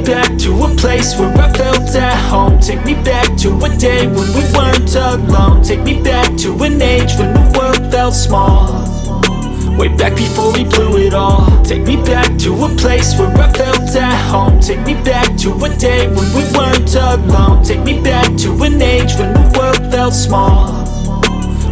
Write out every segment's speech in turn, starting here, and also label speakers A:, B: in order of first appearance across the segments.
A: back to a place where I felt at home. Take me back to a day when we weren't alone. Take me back to an age when the world felt small, way back before we blew it all. Take me back to a place where I felt at home. Take me back to a day when we weren't alone. Take me back to an age when the world felt small,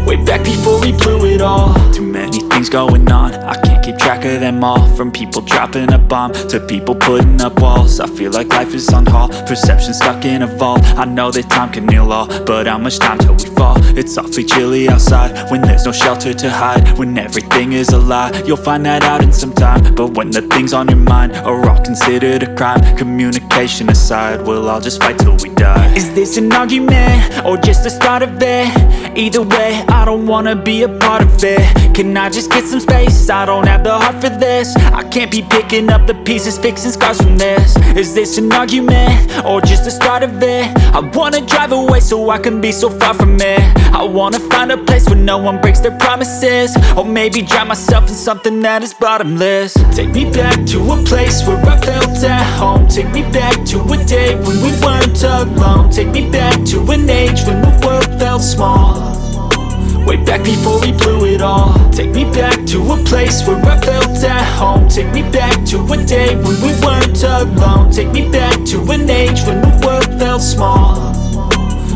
A: way back before we blew it all. Too many things going on, I can't keep track of them all. From people dropping a bomb to people putting up walls. I feel like life is on hold, perception stuck in a vault. I know that time can heal all, but how much time till we fall? It's awfully chilly outside when there's no shelter to hide. When everything is a lie, you'll find that out in some time. But when the things on your mind are all considered a crime, communication aside, we'll all just fight till we die. Is this an argument or just the start of it? Either way, I don't wanna be a part of it. Can I just get some space? I don't have the heart for this. I can't be picking up the pieces, fixing scars from this. Is this an argument or just the start of it? I wanna drive away so I can be so far from it. I wanna find a place where no one breaks their promises, or maybe drown myself in something that is bottomless. Take me back to a place where I felt at home. Take me back to a day when we weren't alone. Take me back to an age when the world felt small, way back before we blew it all. Take me back to a place where I felt at home. Take me back to a day when we weren't alone. Take me back to an age when the world felt small,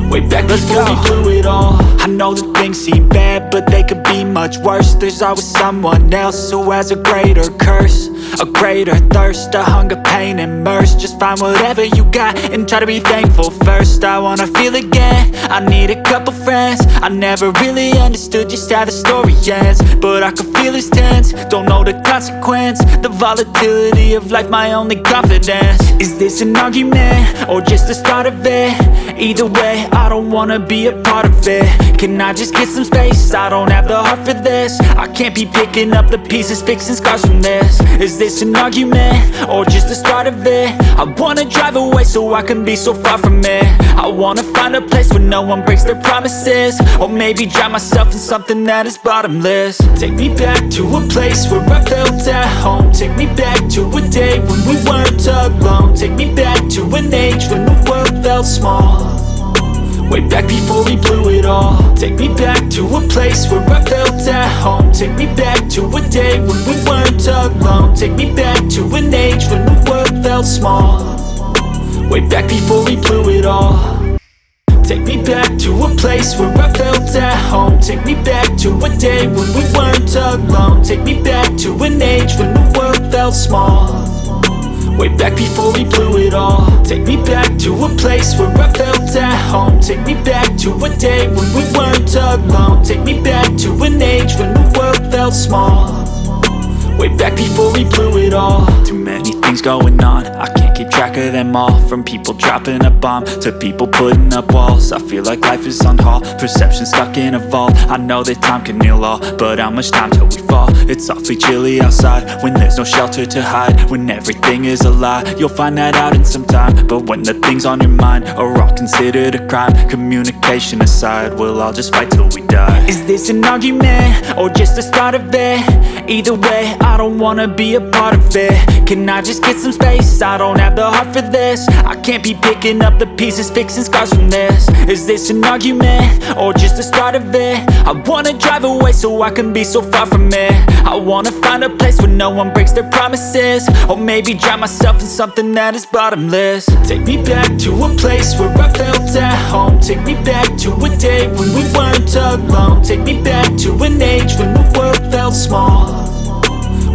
A: way back before we blew it all. I know that things seem bad, but they could be much worse. There's always someone else who has a greater curse, a greater thirst, a hunger, pain, and mercy. Just find whatever you got and try to be thankful first. I wanna feel again, I need a couple friends. I never really understood just how the story ends, but I can feel it's tense, don't know the consequence. The volatility of life, my only confidence. Is this an argument or just the start of it? Either way, I don't wanna be a part of it. Can I just get some space? I don't have the heart for this. I can't be picking up the pieces, fixing scars from this. Is this an argument or just the start of it? I wanna drive away so I can be so far from it. I wanna find a place where no one breaks their promises, or maybe drown myself in something that is bottomless. Take me back to a place where I felt at home. Take me back to a day when we weren't alone. Take me back to an age when the world felt small, way back before we blew it all. Take me back to a place where I felt at home. Take me back to a day when we weren't alone. Take me back to an age when the world felt small, way back before we blew it all. Take me back to a place where I felt at home. Take me back to a day when we weren't alone. Take me back to an age when the world felt small, way back before we blew it all. Take me back to a place where I felt at home. Take me back to a day when we weren't alone. Take me back to an age when the world felt small, way back before we blew it all. Too many things going on, I can't keep track of them all. From people dropping a bomb to people putting up walls. I feel like life is on hold, perception stuck in a vault. I know that time can heal all, but how much time till we fall? It's awfully chilly outside when there's no shelter to hide. When everything is a lie, you'll find that out in some time. But when the things on your mind are all considered a crime, communication aside, we'll all just fight till we die. Is this an argument or just the start of it? Either way, I don't wanna be a part of it. Can I just get some space? I don't have the heart for this. I can't be picking up the pieces, fixing scars from this. Is this an argument or just the start of it? I wanna drive away so I can be so far from it. I wanna find a place where no one breaks their promises, or maybe drown myself in something that is bottomless. Take me back to a place where I felt at home. Take me back to a day when we weren't alone. Take me back to an age when the world felt small,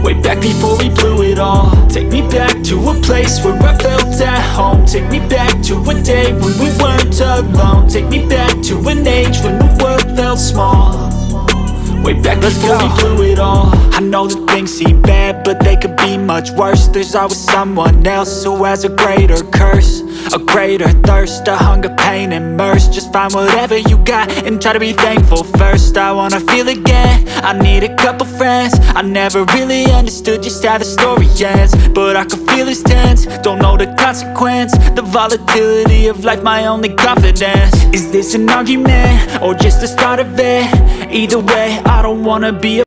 A: way back before we blew it all. Take me back to a place where I felt at home. Take me back to a day when we weren't alone. Take me back to an age when the world felt small, way back before we blew it all. I know that things seem bad, but they could be much worse. There's always someone else who has a greater curse, a greater thirst, a hunger, pain, and mercy. Just find whatever you got and try to be thankful first. I wanna feel again, I need a couple friends. I never really understood just how the story ends, but I can feel it's tense, don't know the consequence. The volatility of life, my only confidence. Is this an argument or just the start of it? Either way, I don't wanna be a